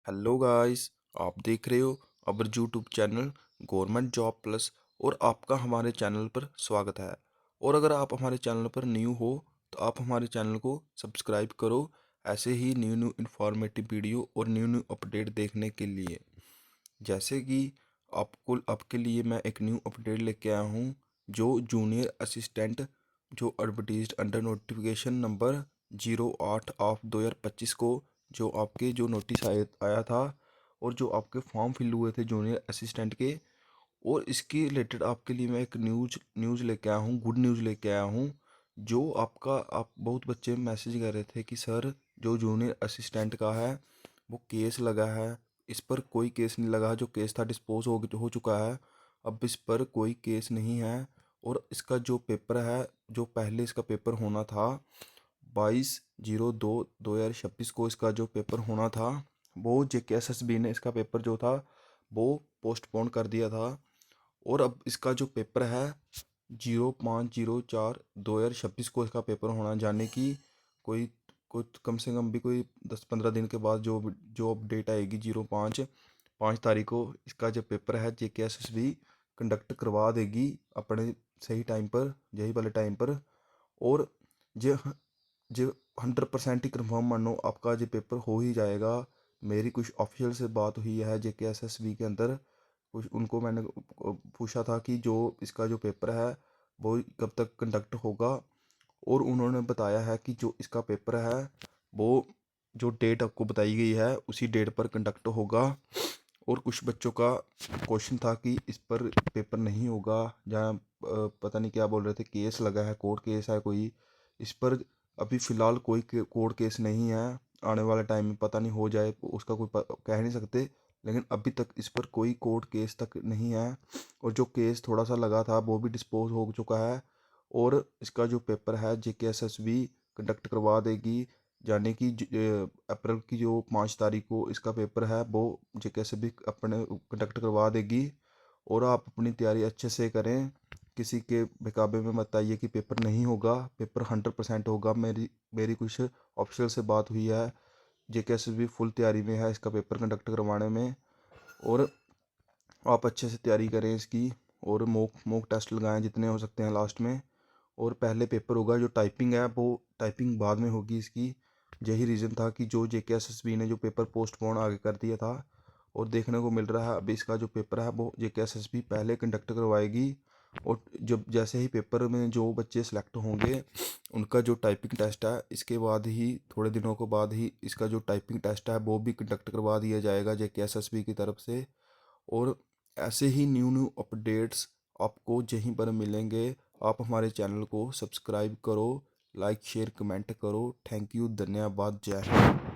Hello guys, आप देख रहे हो our YouTube channel government job plus. और आपका हमारे चैनल पर स्वागत है। और अगर आप हमारे चैनल पर न्यू हो तो आप हमारे चैनल को सब्सक्राइब करो, ऐसे ही न्यू न्यू इन्फॉर्मेटिव वीडियो और न्यू न्यू अपडेट देखने के लिए। जैसे कि आपको आपके लिए मैं एक न्यू अपडेट लेके आया हूँ, जो जूनियर असिस्टेंट जो एडवर्टीज्ड अंडर नोटिफिकेशन नंबर 08 ऑफ 2025 को जो आपके जो नोटिस आया था और जो आपके फॉर्म फिल हुए थे जूनियर असिस्टेंट के। और इसके रिलेटेड आपके लिए मैं एक न्यूज़ लेके आया हूँ, गुड न्यूज़ लेके आया हूँ। जो आपका आप बहुत बच्चे मैसेज कर रहे थे कि सर जो जूनियर असिस्टेंट का है वो केस लगा है। इस पर कोई केस नहीं लगा, जो केस था डिस्पोज हो चुका है। अब इस पर कोई केस नहीं है। और इसका जो पेपर है, जो पहले इसका पेपर होना था 22/02/2026 को इसका जो पेपर होना था, वो JKSSB ने इसका पेपर जो था वो पोस्टपोन कर दिया था। और अब इसका जो पेपर है 05/04/2026 को इसका पेपर होना, जाने की कोई कुछ कम से कम भी कोई 10-15 दिन के बाद जो जो अपडेट आएगी 05/5 को इसका जो पेपर है JKSSB कंडक्ट करवा देगी अपने सही टाइम पर, यही वाले टाइम पर। और जो जो 100% ही कंफर्म मानो आपका जो पेपर हो ही जाएगा। मेरी कुछ ऑफिशियल से बात हुई है JKSSB के अंदर। कुछ उनको मैंने पूछा था कि जो इसका जो पेपर है वो कब तक कंडक्ट होगा, और उन्होंने बताया है कि जो इसका पेपर है वो जो डेट आपको बताई गई है उसी डेट पर कंडक्ट होगा। और कुछ बच्चों का क्वेश्चन था कि इस पर पेपर नहीं होगा, जहाँ पता नहीं क्या बोल रहे थे, केस लगा है, कोर्ट केस है कोई इस पर। अभी फ़िलहाल कोई कोर्ट केस नहीं है। आने वाले टाइम में पता नहीं हो जाए, उसका कोई कह नहीं सकते। लेकिन अभी तक इस पर कोई कोर्ट केस तक नहीं है। और जो केस थोड़ा सा लगा था वो भी डिस्पोज हो चुका है। और इसका जो पेपर है JKSSB कंडक्ट करवा देगी, यानी कि अप्रैल की जो 5 तारीख को इसका पेपर है वो JKSSB अपने कंडक्ट करवा देगी। और आप अपनी तैयारी अच्छे से करें, किसी के बेकाबे में मत आइए कि पेपर नहीं होगा। पेपर 100% होगा। मेरी मेरी कुछ ऑफिशियल से बात हुई है, JKSSB फुल तैयारी में है इसका पेपर कंडक्ट करवाने में। और आप अच्छे से तैयारी करें इसकी, और मॉक टेस्ट लगाएं जितने हो सकते हैं लास्ट में। और पहले पेपर होगा, जो टाइपिंग है वो टाइपिंग बाद में होगी इसकी। यही रीज़न था कि जो JKSSB ने जो पेपर पोस्टपोन आगे कर दिया था। और देखने को मिल रहा है अभी इसका जो पेपर है वो JKSSB पहले कंडक्ट करवाएगी। और जब जैसे ही पेपर में जो बच्चे सेलेक्ट होंगे उनका जो टाइपिंग टेस्ट है, इसके बाद ही थोड़े दिनों के बाद ही इसका जो टाइपिंग टेस्ट है वो भी कंडक्ट करवा दिया जाएगा JKSSB की तरफ से। और ऐसे ही न्यू न्यू अपडेट्स आपको यहीं पर मिलेंगे। आप हमारे चैनल को सब्सक्राइब करो, लाइक शेयर कमेंट करो। थैंक यू, धन्यवाद, जय हिंद।